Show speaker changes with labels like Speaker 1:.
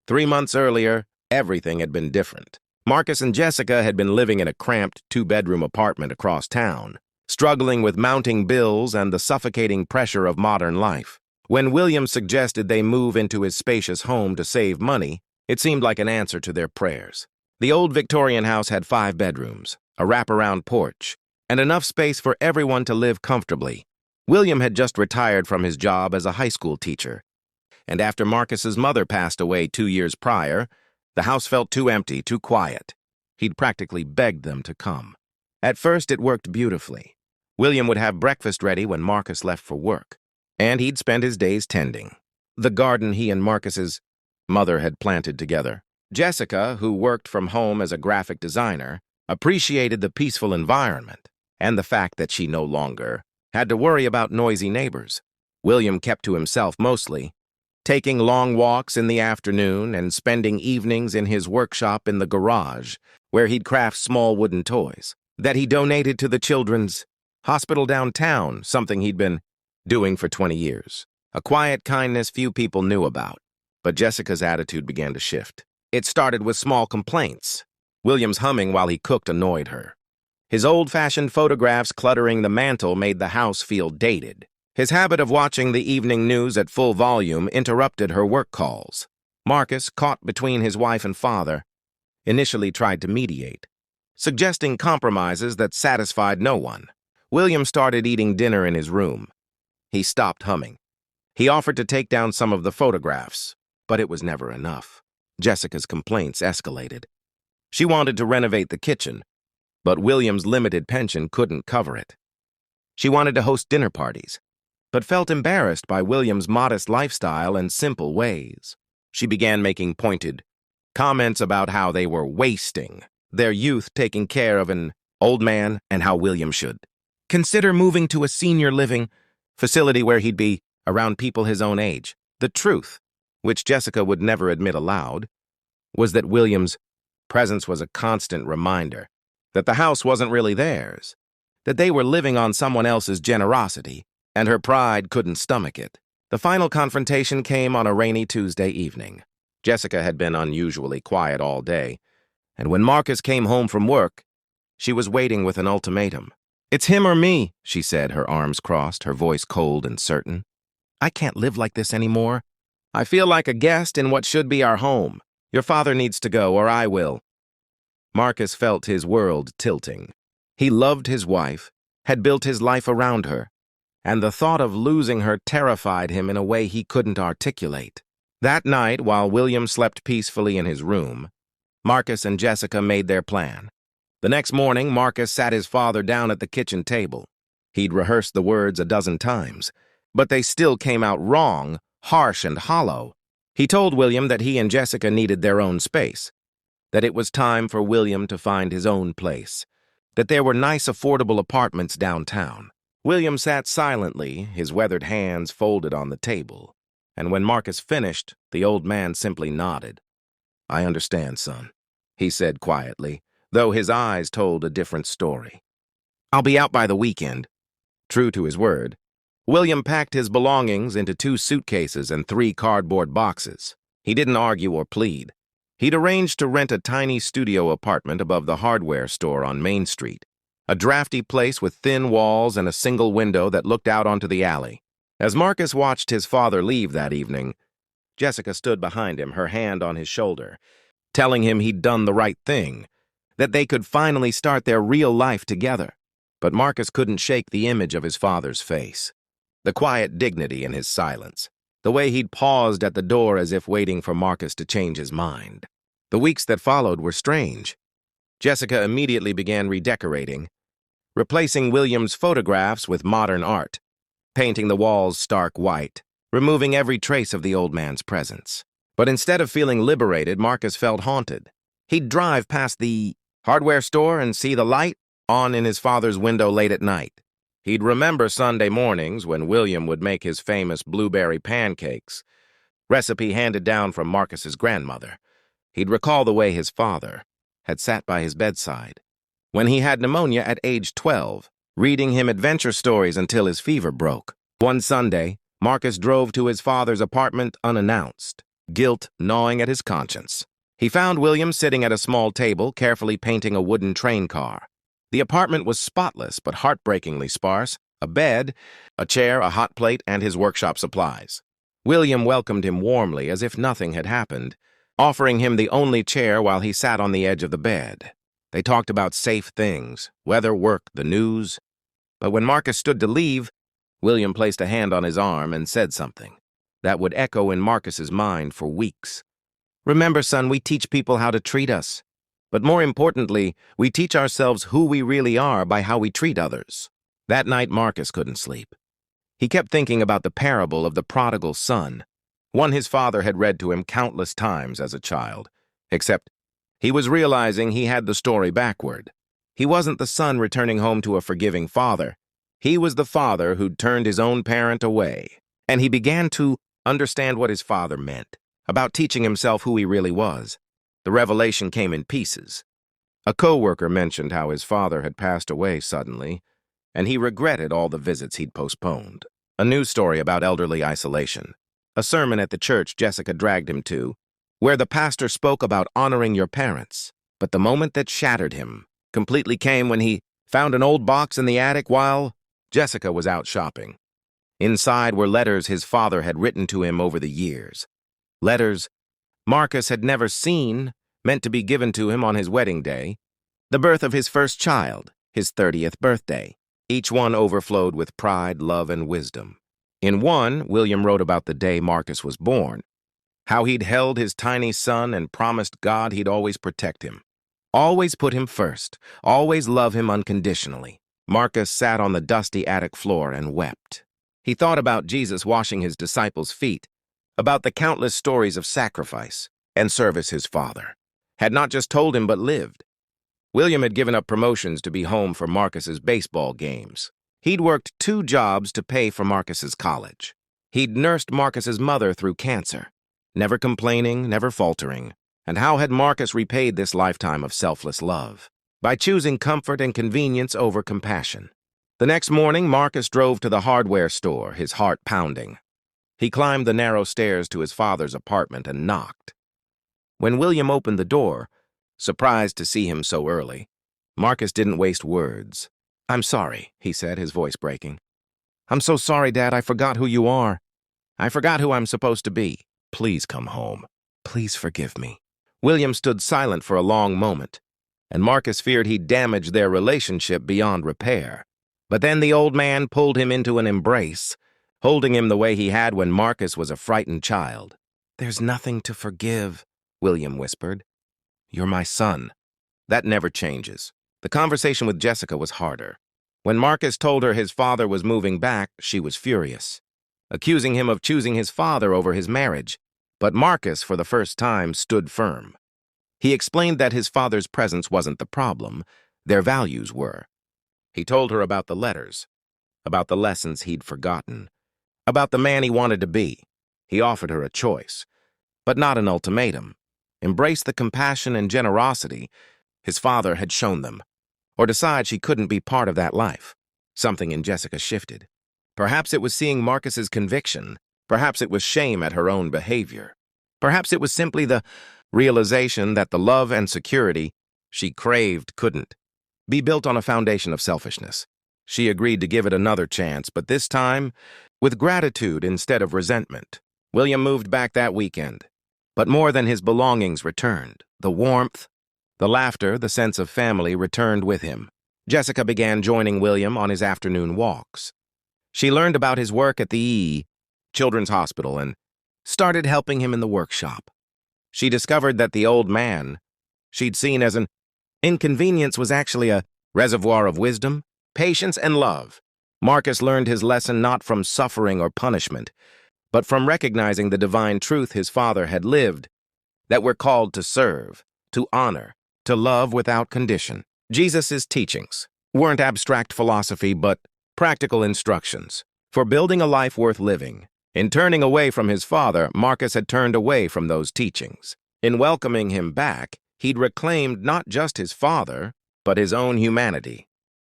Speaker 1: 3 months earlier, everything had been different. Marcus and Jessica had been living in a cramped two-bedroom apartment across town, struggling with mounting bills and the suffocating pressure of modern life. When William suggested they move into his spacious home to save money, it seemed like an answer to their prayers. The old Victorian house had 5 bedrooms, a wraparound porch, and enough space for everyone to live comfortably. William had just retired from his job as a high school teacher, and after Marcus's mother passed away 2 years prior, the house felt too empty, too quiet. He'd practically begged them to come. At first, it worked beautifully. William would have breakfast ready when Marcus left for work, and he'd spend his days tending the garden he and Marcus's mother had planted together. Jessica, who worked from home as a graphic designer, appreciated the peaceful environment and the fact that she no longer had to worry about noisy neighbors. William kept to himself mostly, taking long walks in the afternoon and spending evenings in his workshop in the garage, where he'd craft small wooden toys that he donated to the children's hospital downtown, something he'd been doing for 20 years. A quiet kindness few people knew about, but Jessica's attitude began to shift. It started with small complaints. William's humming while he cooked annoyed her. His old-fashioned photographs cluttering the mantel made the house feel dated. His habit of watching the evening news at full volume interrupted her work calls. Marcus, caught between his wife and father, initially tried to mediate, suggesting compromises that satisfied no one. William started eating dinner in his room. He stopped humming. He offered to take down some of the photographs, but it was never enough. Jessica's complaints escalated. She wanted to renovate the kitchen, but William's limited pension couldn't cover it. She wanted to host dinner parties, but felt embarrassed by William's modest lifestyle and simple ways. She began making pointed comments about how they were wasting their youth taking care of an old man and how William should consider moving to a senior living facility where he'd be around people his own age. The truth, which Jessica would never admit aloud, was that William's presence was a constant reminder that the house wasn't really theirs, that they were living on someone else's generosity, and her pride couldn't stomach it. The final confrontation came on a rainy Tuesday evening. Jessica had been unusually quiet all day, and when Marcus came home from work, she was waiting with an ultimatum. "It's him or me," she said, her arms crossed, her voice cold and certain. "I can't live like this anymore. I feel like a guest in what should be our home. Your father needs to go, or I will." Marcus felt his world tilting. He loved his wife, had built his life around her, and the thought of losing her terrified him in a way he couldn't articulate. That night, while William slept peacefully in his room, Marcus and Jessica made their plan. The next morning, Marcus sat his father down at the kitchen table. He'd rehearsed the words a dozen times, but they still came out wrong, harsh and hollow. He told William that he and Jessica needed their own space, that it was time for William to find his own place, that there were nice, affordable apartments downtown. William sat silently, his weathered hands folded on the table, and when Marcus finished, the old man simply nodded. "I understand, son," he said quietly, though his eyes told a different story. "I'll be out by the weekend." True to his word, William packed his belongings into 2 suitcases and 3 cardboard boxes. He didn't argue or plead. He'd arranged to rent a tiny studio apartment above the hardware store on Main Street, a drafty place with thin walls and a single window that looked out onto the alley. As Marcus watched his father leave that evening, Jessica stood behind him, her hand on his shoulder, telling him he'd done the right thing, that they could finally start their real life together. But Marcus couldn't shake the image of his father's face, the quiet dignity in his silence, the way he'd paused at the door as if waiting for Marcus to change his mind. The weeks that followed were strange. Jessica immediately began redecorating, replacing William's photographs with modern art, painting the walls stark white, removing every trace of the old man's presence. But instead of feeling liberated, Marcus felt haunted. He'd drive past the hardware store and see the light on in his father's window late at night. He'd remember Sunday mornings when William would make his famous blueberry pancakes, recipe handed down from Marcus's grandmother. He'd recall the way his father had sat by his bedside when he had pneumonia at age 12, reading him adventure stories until his fever broke. One Sunday, Marcus drove to his father's apartment unannounced. guilt gnawing at his conscience. He found William sitting at a small table, carefully painting a wooden train car. The apartment was spotless but heartbreakingly sparse: a bed, a chair, a hot plate, and his workshop supplies. William welcomed him warmly as if nothing had happened, offering him the only chair while he sat on the edge of the bed. They talked about safe things: weather, work, the news. But when Marcus stood to leave, William placed a hand on his arm and said something that would echo in Marcus's mind for weeks. "Remember, son, we teach people how to treat us. But more importantly, we teach ourselves who we really are by how we treat others." That night, Marcus couldn't sleep. He kept thinking about the parable of the prodigal son, one his father had read to him countless times as a child. Except he was realizing he had the story backward. He wasn't the son returning home to a forgiving father. He was the father who'd turned his own parent away. And he began to understand what his father meant about teaching himself who he really was. The revelation came in pieces. A co-worker mentioned how his father had passed away suddenly, and he regretted all the visits he'd postponed. A news story about elderly isolation. A sermon at the church Jessica dragged him to, where the pastor spoke about honoring your parents. But the moment that shattered him completely came when he found an old box in the attic while Jessica was out shopping. Inside were letters his father had written to him over the years. Letters Marcus had never seen, meant to be given to him on his wedding day, the birth of his first child, his 30th birthday. Each one overflowed with pride, love, and wisdom. In one, William wrote about the day Marcus was born, how he'd held his tiny son and promised God he'd always protect him, always put him first, always love him unconditionally. Marcus sat on the dusty attic floor and wept. He thought about Jesus washing his disciples' feet, about the countless stories of sacrifice and service his father had not just told him but lived. William had given up promotions to be home for Marcus's baseball games. He'd worked 2 jobs to pay for Marcus's college. He'd nursed Marcus's mother through cancer, never complaining, never faltering. And how had Marcus repaid this lifetime of selfless love? By choosing comfort and convenience over compassion. The next morning, Marcus drove to the hardware store, his heart pounding. He climbed the narrow stairs to his father's apartment and knocked. When William opened the door, surprised to see him so early, Marcus didn't waste words. "I'm sorry," he said, his voice breaking. "I'm so sorry, Dad. I forgot who you are. I forgot who I'm supposed to be. Please come home. Please forgive me." William stood silent for a long moment, and Marcus feared he'd damaged their relationship beyond repair. But then the old man pulled him into an embrace, holding him the way he had when Marcus was a frightened child. "There's nothing to forgive," William whispered. "You're my son." That never changes. The conversation with Jessica was harder. When Marcus told her his father was moving back, she was furious, accusing him of choosing his father over his marriage. But Marcus, for the first time, stood firm. He explained that his father's presence wasn't the problem, their values were. He told her about the letters, about the lessons he'd forgotten, about the man he wanted to be. He offered her a choice, but not an ultimatum. Embrace the compassion and generosity his father had shown them, or decide she couldn't be part of that life. Something in Jessica shifted. Perhaps it was seeing Marcus's conviction. Perhaps it was shame at her own behavior. Perhaps it was simply the realization that the love and security she craved couldn't be built on a foundation of selfishness. She agreed to give it another chance, but this time with gratitude instead of resentment. William moved back that weekend, but more than his belongings returned. The warmth, the laughter, the sense of family returned with him. Jessica began joining William on his afternoon walks. She learned about his work at the Children's Hospital and started helping him in the workshop. She discovered that the old man she'd seen as an inconvenience was actually a reservoir of wisdom, patience, and love. Marcus learned his lesson not from suffering or punishment, but from recognizing the divine truth his father had lived, that we're called to serve, to honor, to love without condition. Jesus' teachings weren't abstract philosophy, but practical instructions for building a life worth living. In turning away from his father, Marcus had turned away from those teachings. In welcoming him back, he'd reclaimed not just his father, but his own humanity.